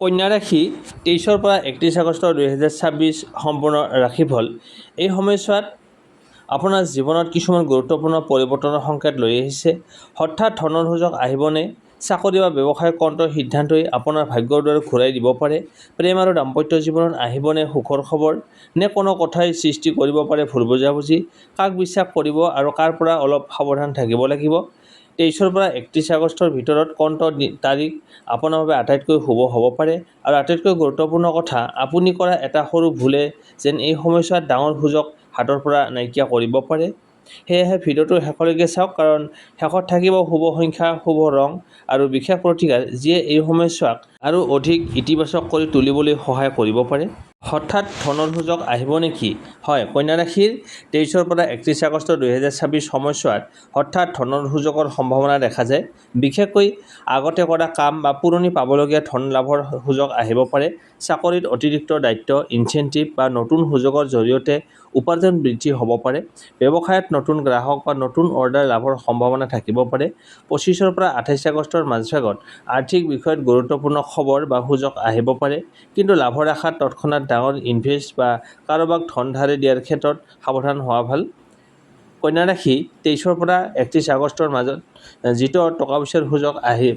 কন্যা ৰাশি 23 পৰা 31 আগষ্ট 2026 সম্পূৰ্ণ ৰাশিফল। এই সময়ছোৱাত আপোনাৰ জীৱনত কিছুমান গুৰুত্বপূৰ্ণ পৰিৱৰ্তনৰ সংকেত লৈ আহিছে। হঠাৎ ধনৰ সুযোগ আহিবনে? চাকৰি বা ব্যৱসায়ৰ কণ্টৰ সিদ্ধান্তই আপোনাৰ ভাগ্যৰ দ্বাৰ ঘূৰাই দিব পাৰে। প্ৰেম আৰু দাম্পত্য জীৱনত আহিবনে সুখৰ খবৰ? নে কোনো কথাই সৃষ্টি কৰিব পাৰে ভুল বুজাবুজি? কাক বিশ্বাস কৰিব আৰু কাৰ পৰা অলপ সাৱধান থাকিব লাগিব? 23 পৰা 31 আগষ্টৰ ভিতৰত কোনটো তাৰিখ আপোনাৰ বাবে আটাইতকৈ শুভ হ'ব পাৰে? আৰু আটাইতকৈ গুৰুত্বপূৰ্ণ কথা, আপুনি কৰা এটা সৰু ভুলে যেন এই সময়ছোৱাত ডাঙৰ সুযোগ হাতৰ পৰা নাইকিয়া কৰিব পাৰে। সেয়েহে ভিডিঅ'টো শেষলৈকে চাওক, কাৰণ শেষত থাকিব শুভ সংখ্যা, শুভ ৰং আৰু বিশেষ প্ৰতিকাৰ, যিয়ে এই সময়ছোৱাক আৰু অধিক ইতিবাচক কৰি তুলিবলৈ সহায় কৰিব পাৰে। হঠাৎ ধনৰ সুযোগ আহিব নেকি? হয়, কন্যা ৰাশিৰ 23 পৰা 31 আগষ্ট 2026 সময়ছোৱাত হঠাৎ ধনৰ সুযোগৰ সম্ভাৱনা দেখা যায়। বিশেষকৈ আগতে কৰা কাম বা পুৰণি পাবলগীয়া ধন লাভৰ সুযোগ আহিব পাৰে। চাকৰিত অতিৰিক্ত দায়িত্ব, ইনচেণ্টিভ বা নতুন সুযোগৰ জৰিয়তে উপাৰ্জন বৃদ্ধি হ'ব পাৰে। ব্যৱসায়ত নতুন গ্ৰাহক বা নতুন অৰ্ডাৰ লাভৰ সম্ভাৱনা থাকিব পাৰে। 25 পৰা 28 আগষ্টৰ মাজভাগত আৰ্থিক বিষয়ত গুৰুত্বপূৰ্ণ খবৰ বা সুযোগ আহিব পাৰে, কিন্তু লাভৰ আশাত তৎক্ষণাত ডাঙৰ ইনভেষ্ট বা কাৰোবাক ধন ধাৰে দিয়াৰ ক্ষেত্ৰত সাৱধান হোৱা ভাল। কন্যা ৰাশি 23 পৰা 31 আগষ্টৰ মাজত যিটো টকা পইচাৰ সুযোগ আহি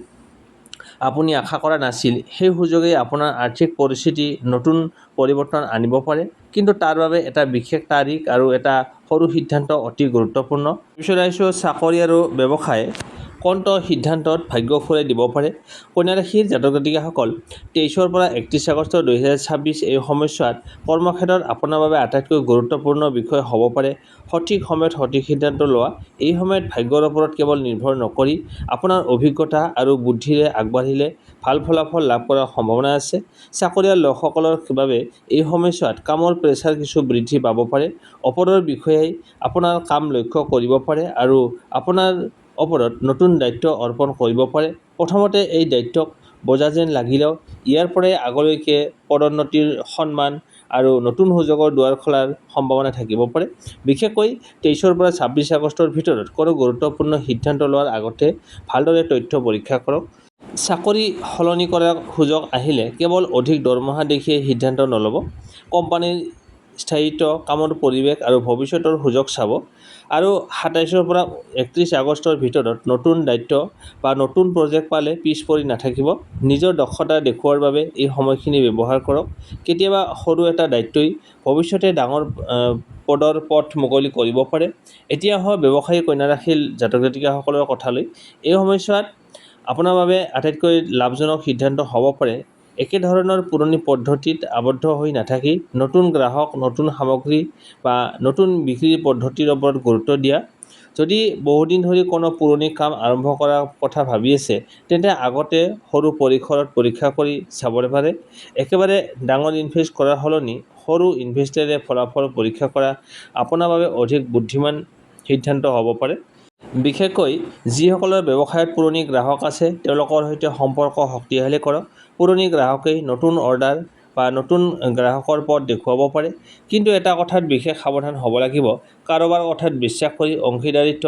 আপুনি আশা কৰা নাছিল, সেই সুযোগেই আপোনাৰ আৰ্থিক পৰিস্থিতি নতুন পৰিৱৰ্তন আনিব পাৰে, কিন্তু তাৰ বাবে এটা বিশেষ তাৰিখ আৰু এটা সৰু সিদ্ধান্ত অতি গুৰুত্বপূৰ্ণ। পিছত আহিছোঁ চাকৰি আৰু ব্যৱসায় কোনটো সিদ্ধান্তত ভাগ্য ঘূৰাই দিব পাৰে। কন্যা ৰাশিৰ জাতক জাতিকাসকল, 23 পৰা 31 আগষ্ট 2026 এই সময়ছোৱাত কৰ্মক্ষেত্ৰত আপোনাৰ বাবে আটাইতকৈ গুৰুত্বপূৰ্ণ বিষয় হ'ব পাৰে সঠিক সময়ত সঠিক সিদ্ধান্ত লোৱা। এই সময়ত ভাগ্যৰ ওপৰত কেৱল নিৰ্ভৰ নকৰি আপোনাৰ অভিজ্ঞতা আৰু বুদ্ধিৰে আগবাঢ়িলে ভাল ফলাফল লাভ কৰাৰ সম্ভাৱনা আছে। চাকৰিয়াল লোকসকলৰ বাবে এই সময়ছোৱাত কামৰ প্ৰেছাৰ কিছু বৃদ্ধি পাব পাৰে। ওপৰৰ বিষয়াই আপোনাৰ কাম লক্ষ্য কৰিব পাৰে আৰু আপোনাৰ ওপৰত নতুন দায়িত্ব অৰ্পণ কৰিব পাৰে। প্ৰথমতে এই দায়িত্বক বোজা যেন লাগিলেও ইয়াৰ পৰাই আগলৈকে পদোন্নতিৰ, সন্মান আৰু নতুন সুযোগৰ দুৱাৰ খোলাৰ সম্ভাৱনা থাকিব পাৰে। বিশেষকৈ 23 পৰা 26 আগষ্টৰ ভিতৰত কোনো গুৰুত্বপূৰ্ণ সিদ্ধান্ত লোৱাৰ আগতে ভালদৰে তথ্য পৰীক্ষা কৰক। চাকৰি সলনি কৰাৰ সুযোগ আহিলে কেৱল অধিক দৰমহা দেখিয়ে সিদ্ধান্ত নল'ব। কোম্পানীৰ স্থায়িত্ব, কামৰ পৰিৱেশ আৰু ভৱিষ্যতৰ সুযোগ চাব। আৰু 27 পৰা 31 আগষ্টৰ ভিতৰত নতুন দায়িত্ব বা নতুন প্ৰজেক্ট পালে পিছ পৰি নাথাকিব। নিজৰ দক্ষতা দেখুওৱাৰ বাবে এই সময়খিনি ব্যৱহাৰ কৰক। কেতিয়াবা সৰু এটা দায়িত্বই ভৱিষ্যতে ডাঙৰ পদৰ পথ মুকলি কৰিব পাৰে। এতিয়া হয় ব্যৱসায়ী কন্যা ৰাশিৰ জাতক জাতিকাসকলৰ কথালৈ। এই সময়ছোৱাত আপোনাৰ বাবে আটাইতকৈ লাভজনক সিদ্ধান্ত হ'ব পাৰে একেধৰণৰ পুৰণি পদ্ধতিত আবদ্ধ হৈ নাথাকি নতুন গ্ৰাহক, নতুন সামগ্ৰী বা নতুন বিক্ৰীৰ পদ্ধতিৰ ওপৰত গুৰুত্ব দিয়া। যদি বহুদিন ধৰি কোনো পুৰণি কাম আৰম্ভ কৰাৰ কথা ভাবি আছে, তেন্তে আগতে সৰু পৰিসৰত পৰীক্ষা কৰি চাব পাৰে। একেবাৰে ডাঙৰ ইনভেষ্ট কৰাৰ সলনি সৰু ইনভেষ্টেৰে ফলাফল পৰীক্ষা কৰা আপোনাৰ বাবে অধিক বুদ্ধিমান সিদ্ধান্ত হ'ব পাৰে। বিশেষকৈ যিসকলৰ ব্যৱসায়ত পুৰণি গ্ৰাহক আছে, তেওঁলোকৰ সৈতে সম্পৰ্ক শক্তিশালী কৰক। পুৰণি গ্ৰাহকেই নতুন অৰ্ডাৰ বা নতুন গ্ৰাহকৰ পথ দেখুৱাব পাৰে। কিন্তু এটা কথাত বিশেষ সাৱধান হ'ব লাগিব, কাৰোবাৰ কথাত বিশ্বাস কৰি অংশীদাৰিত্ব,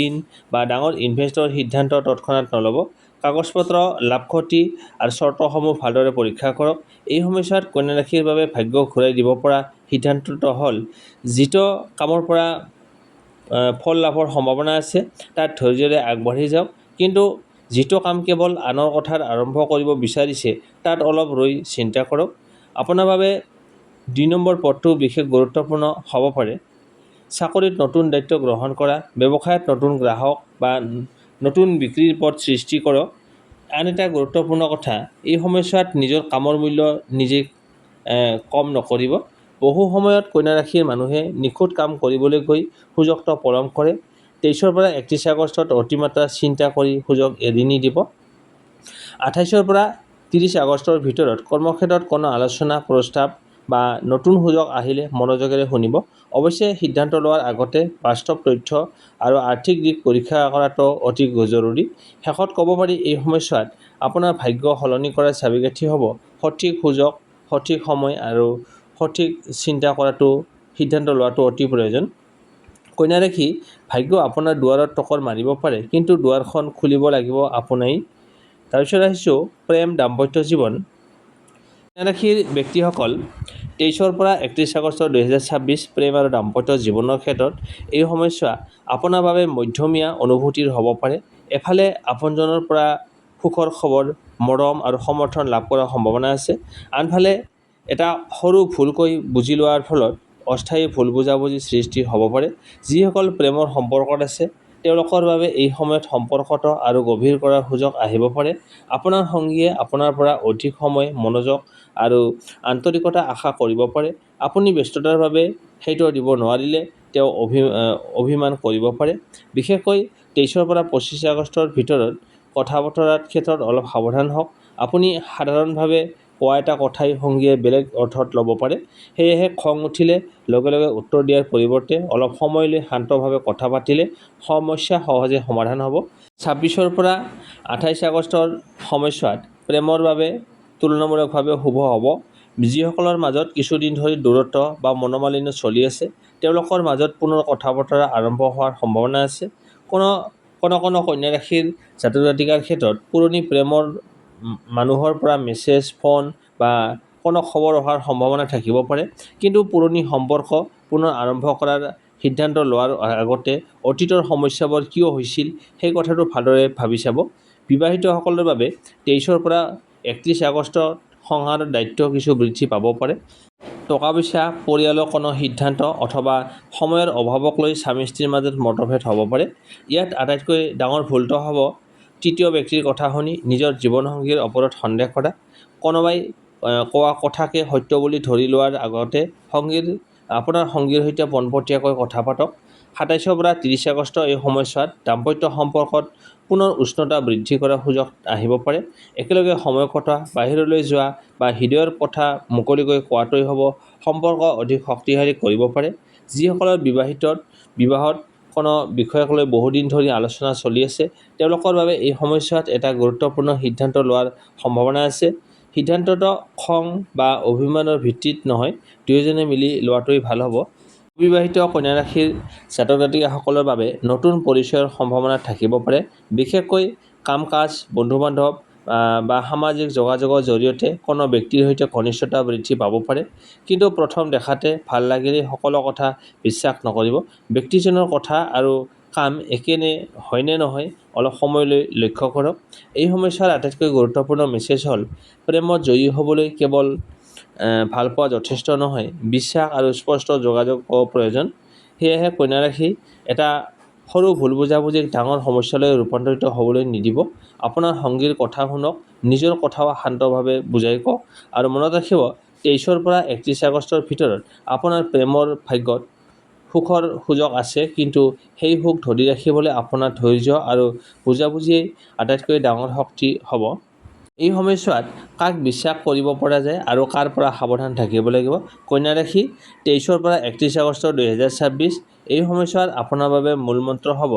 ঋণ বা ডাঙৰ ইনভেষ্টৰ সিদ্ধান্ত তৎক্ষণাত নল'ব। কাগজ-পত্ৰ, লাভ ক্ষতি আৰু চৰ্তসমূহ ভালদৰে পৰীক্ষা কৰক। এই সময়ছোৱাত কন্যা ৰাশিৰ বাবে ভাগ্য ঘূৰাই দিব পৰা সিদ্ধান্তটো হ'ল, যিটো কামৰ পৰা ফল লাভৰ সম্ভাৱনা আছে তাত ধৈৰ্য্যৰে আগবাঢ়ি যাওক। কিন্তু যিটো কাম কেৱল আনৰ কথাত আৰম্ভ কৰিব বিচাৰিছে, তাত অলপ ৰৈ চিন্তা কৰক। আপোনাৰ বাবে 2 নম্বৰ পদটো বিশেষ গুৰুত্বপূৰ্ণ হ'ব পাৰে। চাকৰিত নতুন দায়িত্ব গ্ৰহণ কৰা, ব্যৱসায়ত নতুন গ্ৰাহক বা নতুন বিক্ৰীৰ পথ সৃষ্টি কৰক। আন এটা গুৰুত্বপূৰ্ণ কথা, এই সময়ছোৱাত নিজৰ কামৰ মূল্য নিজে কম নকৰিব। বহু সময়ত কন্যা ৰাশিৰ মানুহে নিখুঁত কাম কৰিবলৈ গৈ সুযোগটো পলম কৰে। 23 পৰা 31 আগষ্টত অতিমাত্ৰা চিন্তা কৰি সুযোগ এৰি নিদিব। 28 পৰা 30 আগষ্টৰ ভিতৰত কৰ্মক্ষেত্ৰত কোনো আলোচনা, প্ৰস্তাৱ বা নতুন সুযোগ আহিলে মনোযোগেৰে শুনিব। অৱশ্যে সিদ্ধান্ত লোৱাৰ আগতে বাস্তৱ তথ্য আৰু আৰ্থিক দিশ পৰীক্ষা কৰাটো অতি জৰুৰী। শেষত ক'ব পাৰি, এই সময়ছোৱাত আপোনাৰ ভাগ্য সলনি কৰাৰ চাবিকাঠি হ'ব সঠিক সুযোগ, সঠিক সময় আৰু সঠিক চিন্তা কৰাটো, সিদ্ধান্ত লোৱাটো অতি প্ৰয়োজন। কন্যা ৰাশি, ভাগ্য আপোনাৰ দুৱাৰত টকৰ মাৰিব পাৰে, কিন্তু দুৱাৰখন খুলিব লাগিব আপুনি। তাৰপিছত আহিছোঁ প্ৰেম, দাম্পত্য জীৱন কন্যা ৰাশিৰ ব্যক্তিসকল 23 পৰা 31 আগষ্ট 2026 প্ৰেম আৰু দাম্পত্য জীৱনৰ ক্ষেত্ৰত এই সময়ছোৱা আপোনাৰ বাবে মধ্যমীয়া অনুভূতিৰ হ'ব পাৰে। এফালে আপোনজনৰ পৰা সুখৰ খবৰ, মৰম আৰু সমৰ্থন লাভ কৰাৰ সম্ভাৱনা আছে। আনফালে এটা সৰু ভুলকৈ বুজি লোৱাৰ ফলত অস্থায়ী ভুল বুজাবুজি সৃষ্টি হ'ব পাৰে। যিসকল প্ৰেমৰ সম্পৰ্কত আছে তেওঁলোকৰ বাবে এই সময়ত সম্পৰ্কটো আৰু গভীৰ কৰাৰ সুযোগ আহিব পাৰে। আপোনাৰ সংগীয়ে আপোনাৰ পৰা অধিক সময়, মনোযোগ আৰু আন্তৰিকতা আশা কৰিব পাৰে। আপুনি ব্যস্ততাৰ বাবে সেইটো দিব নোৱাৰিলে তেওঁ অভিমান কৰিব পাৰে। বিশেষকৈ 23 পৰা 25 আগষ্টৰ ভিতৰত কথা বতৰাৰ ক্ষেত্ৰত অলপ সাৱধান হওক। আপুনি সাধাৰণভাৱে কোৱা এটা কথাই সংগীয়ে বেলেগ অৰ্থত ল'ব পাৰে। সেয়েহে খং উঠিলে লগে লগে উত্তৰ দিয়াৰ পৰিৱৰ্তে অলপ সময় লৈ শান্তভাৱে কথা পাতিলে সমস্যা সহজে সমাধান হ'ব। 26 পৰা 28 আগষ্টৰ সময়ছোৱাত প্ৰেমৰ বাবে তুলনামূলকভাৱে শুভ হ'ব। যিসকলৰ মাজত কিছুদিন ধৰি দূৰত্ব বা মনোমালিন্য চলি আছে তেওঁলোকৰ মাজত পুনৰ কথা বতৰা আৰম্ভ হোৱাৰ সম্ভাৱনা আছে। কোনো কন্যা ৰাশিৰ জাতক জাতিকাৰ ক্ষেত্ৰত পুৰণি প্ৰেমৰ মানুহৰ পৰা মেছেজ, ফোন বা কোনো খবৰ অহাৰ সম্ভাৱনা থাকিব পাৰে। কিন্তু পুৰণি সম্পৰ্ক পুনৰ আৰম্ভ কৰাৰ সিদ্ধান্ত লোৱাৰ আগতে অতীতৰ সমস্যাবোৰ কিয় হৈছিল সেই কথাটো ভালদৰে ভাবি চাব। বিবাহিতসকলৰ বাবে 23 পৰা 31 আগষ্টত সংসাৰৰ দায়িত্ব কিছু বৃদ্ধি পাব পাৰে। টকা পইচা, পৰিয়ালৰ কোনো সিদ্ধান্ত অথবা সময়ৰ অভাৱক লৈ স্বামী স্ত্ৰীৰ মাজত মতভেদ হ'ব পাৰে। ইয়াত আটাইতকৈ ডাঙৰ ভুলটো হ'ব তৃতীয় ব্যক্তিৰ কথা শুনি নিজৰ জীৱনসংগীৰ ওপৰত সন্দেহ কৰা। কোনোবাই কোৱা কথাকে সত্য বুলি ধৰি লোৱাৰ আগতে আপোনাৰ সংগীৰ সৈতে পোনপটীয়াকৈ কথা পাতক। 27 পৰা 30 আগষ্ট এই সময়ছোৱাত দাম্পত্য সম্পৰ্কত পুনৰ উষ্ণতা বৃদ্ধি কৰাৰ সুযোগ আহিব পাৰে। একেলগে সময় কটোৱা, বাহিৰলৈ যোৱা বা হৃদয়ৰ কথা মুকলিকৈ কোৱাটোৱে হ'ব সম্পৰ্ক অধিক শক্তিশালী কৰিব পাৰে। যিসকলৰ বিবাহত কোনো বিষয়ক লৈ বহুদিন ধৰি আলোচনা চলি আছে তেওঁলোকৰ বাবে এই সময়ছোৱাত এটা গুৰুত্বপূৰ্ণ সিদ্ধান্ত লোৱাৰ সম্ভাৱনা আছে। সিদ্ধান্তটো খং বা অভিমানৰ ভিত্তিত নহয়, দুয়োজনে মিলি লোৱাটোৱেই ভাল হ'ব। অবিবাহিত কন্যা ৰাশিৰ জাতক জাতিকাসকলৰ বাবে নতুন পৰিচয়ৰ সম্ভাৱনা থাকিব পাৰে। বিশেষকৈ কাম-কাজ, বন্ধু-বান্ধৱ বা সামাজিক যোগাযোগৰ জৰিয়তে কোনো ব্যক্তিৰ সৈতে ঘনিষ্ঠতা বৃদ্ধি পাব পাৰে। কিন্তু প্ৰথম দেখাতে ভাল লাগিলেই সকলো কথা বিশ্বাস নকৰিব। ব্যক্তিজনৰ কথা আৰু কাম একে হয় নে নহয় অলপ সময় লৈ লক্ষ্য কৰক। এই সময়ছোৱাৰ আটাইতকৈ গুৰুত্বপূৰ্ণ মেছেজ হ'ল প্ৰেমত জয়ী হ'বলৈ কেৱল ভালপোৱা যথেষ্ট নহয়, বিশ্বাস আৰু স্পষ্ট যোগাযোগৰ প্ৰয়োজন। সেয়েহে কন্যা ৰাশি এটা সৰু ভুল বুজাবুজিক ডাঙৰ সমস্যালৈ ৰূপান্তৰিত হ'বলৈ নিদিব। আপোনাৰ সংগীৰ কথা শুনক, নিজৰ কথাও শান্তভাৱে বুজাই কওক আৰু মনত ৰাখিব 23 পৰা 31 আগষ্টৰ ভিতৰত আপোনাৰ প্ৰেমৰ ভাগ্যত সুখৰ সুযোগ আছে। কিন্তু সেই সুখ ধৰি ৰাখিবলৈ আপোনাৰ ধৈৰ্য আৰু বুজাবুজিয়েই আটাইতকৈ ডাঙৰ শক্তি হ'ব। এই সময়ছোৱাত কাক বিশ্বাস কৰিব পৰা যায় আৰু কাৰ পৰা সাৱধান থাকিব লাগিব। কন্যা ৰাশি 23 পৰা 31 আগষ্ট 2026 এই সময়ছোৱাত আপোনাৰ বাবে মূলমন্ত্ৰ হ'ব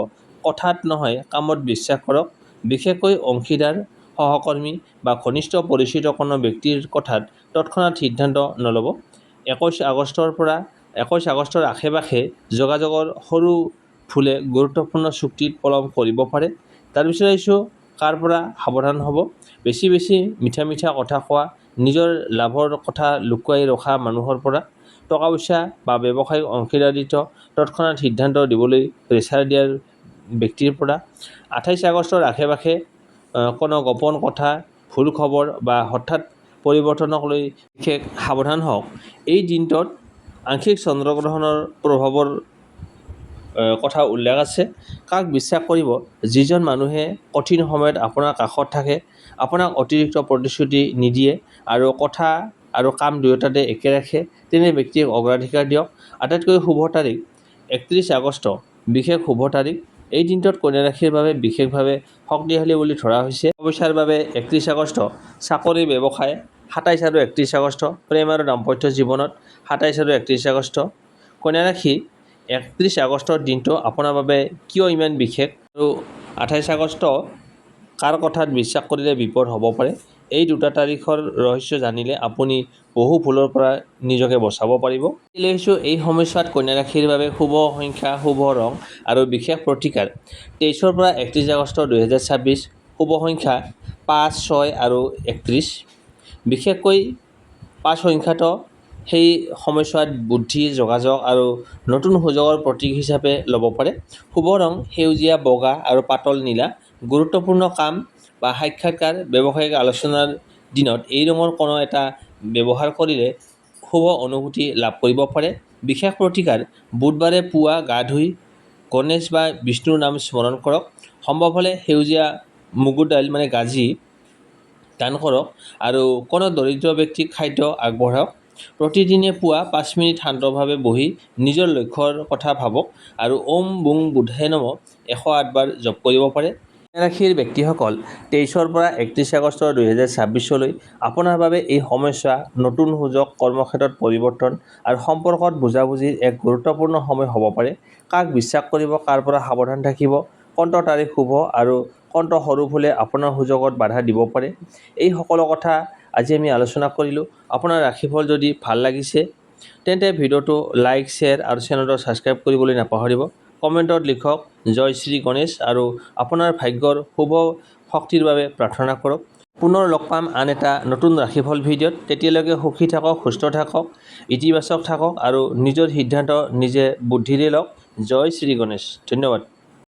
কথাত নহয় কামত বিশ্বাস কৰক। বিশেষকৈ অংশীদাৰ, সহকৰ্মী বা ঘনিষ্ঠ পৰিচিত কোনো ব্যক্তিৰ কথাত তৎক্ষণাত সিদ্ধান্ত নল'ব। 21 আগষ্টৰ আশে-পাশে যোগাযোগৰ সৰু ভুলে গুৰুত্বপূৰ্ণ চুক্তিত পলম কৰিব পাৰে। তাৰপিছত আহিছোঁ কাৰ পৰা সাৱধান হ'ব। বেছি মিঠা কথা কোৱা, নিজৰ লাভৰ কথা লুকুৱাই ৰখা মানুহৰ পৰা, টকা পইচা বা ব্যৱসায়িক অংশীদাৰিত্ব তৎক্ষণাত সিদ্ধান্ত দিবলৈ প্ৰেছাৰ দিয়াৰ ব্যক্তিৰ পৰা। 28 আগষ্টৰ আশে-পাশে কোনো গোপন কথা, ভুল খবৰ বা হঠাৎ পৰিৱৰ্তনক লৈ বিশেষ সাৱধান হওক। এই দিনটোত আংশিক চন্দ্ৰগ্ৰহণৰ প্ৰভাৱৰ কথা উল্লেখ আছে। কাক বিশ্বাস কৰিব। যিজন মানুহে কঠিন সময়ত আপোনাৰ কাষত থাকে, আপোনাক অতিৰিক্ত প্ৰতিশ্ৰুতি নিদিয়ে আৰু কথা আৰু কাম দুয়োটাতে একে ৰাখে তেনে ব্যক্তিক অগ্ৰাধিকাৰ দিয়ক। আটাইতকৈ শুভ তাৰিখ 31 আগষ্ট বিশেষ শুভ তাৰিখ। এই দিনটোত কন্যা ৰাশিৰ বাবে বিশেষভাৱে শক্তিশালী বুলি ধৰা হৈছে। পইচাৰ বাবে 31 আগষ্ট, চাকৰি ব্যৱসায় 27 আৰু 31 আগষ্ট, প্ৰেম আৰু দাম্পত্য জীৱনত 27 আৰু 31 আগষ্ট। কন্যা ৰাশি 31 আগষ্টৰ দিনটো আপোনাৰ বাবে কিয় ইমান বিশেষ আৰু 28 আগষ্ট কাৰ কথাত বিশ্বাস কৰিলে বিপদ হ'ব পাৰে। এই দুটা তাৰিখৰ ৰহস্য জানিলে আপুনি বহু ভুলৰ পৰা নিজকে বচাব পাৰিব। এই সময়ছোৱাত কন্যা ৰাশিৰ বাবে শুভ সংখ্যা, শুভ ৰং আৰু বিশেষ প্ৰতিকাৰ। 23 পৰা 31 আগষ্ট 2026 শুভ সংখ্যা 5, 6 আৰু 31। বিশেষকৈ 5 সংখ্যাত সেই সময়ছোৱাত বুদ্ধি, যোগাযোগ আৰু নতুন সুযোগৰ প্ৰতীক হিচাপে ল'ব পাৰে। শুভ ৰং সেউজীয়া, বগা আৰু পাতল নীলা। গুৰুত্বপূৰ্ণ কাম বা সাক্ষাৎকাৰ, ব্যৱসায়িক আলোচনাৰ দিনত এই ৰঙৰ কোনো এটা ব্যৱহাৰ কৰিলে শুভ অনুভূতি লাভ কৰিব পাৰে। বিশেষ প্ৰতিকাৰ, বুধবাৰে পুৱা গা ধুই গণেশ বা বিষ্ণুৰ নাম স্মৰণ কৰক। সম্ভৱ হ'লে সেউজীয়া মগুৰ দাইল গাজি দান কৰক আৰু কোনো দৰিদ্ৰ ব্যক্তিক খাদ্য আগবঢ়াওক। প্ৰতিদিনে পুৱা 5 মিনিট শান্তভাৱে বহি নিজৰ লক্ষ্যৰ কথা ভাবক আৰু ওম বুং বুধায় নমঃ 108 বাৰ জপ কৰিব পাৰে। কন্যা ৰাশিৰ ব্যক্তিসকল 23 পৰা 31 আগষ্ট 2026 আপোনাৰ বাবে এই সময়ছোৱা নতুন সুযোগ, কৰ্মক্ষেত্ৰত পৰিৱৰ্তন আৰু সম্পৰ্কত বুজাবুজিৰ এক গুৰুত্বপূৰ্ণ সময় হ'ব পাৰে। কাক বিশ্বাস কৰিব, কাৰ পৰা সাৱধান থাকিব, কোনটো তাৰিখ শুভ আৰু কোনটো সৰু ভুলে আপোনাৰ সুযোগত বাধা দিব পাৰে, এই সকলো কথা আজি আমি আলোচনা কৰিলোঁ। আপোনাৰ ৰাশিফল যদি ভাল লাগিছে তেন্তে ভিডিঅ'টো লাইক, শ্বেয়াৰ আৰু চেনেলটো ছাবস্ক্ৰাইব কৰিবলৈ নাপাহৰিব। কমেণ্টত লিখক জয় শ্ৰী গণেশ আৰু আপোনাৰ ভাগ্যৰ শুভ শক্তিৰ বাবে প্ৰাৰ্থনা কৰক। পুনৰ লগ পাম আন এটা নতুন ৰাশিফল ভিডিঅ'ত। তেতিয়ালৈকে সুখী থাকক, সুস্থ থাকক, ইতিবাচক থাকক আৰু নিজৰ সিদ্ধান্ত নিজে বুদ্ধিৰে লওক। জয় শ্ৰী গণেশ। ধন্যবাদ।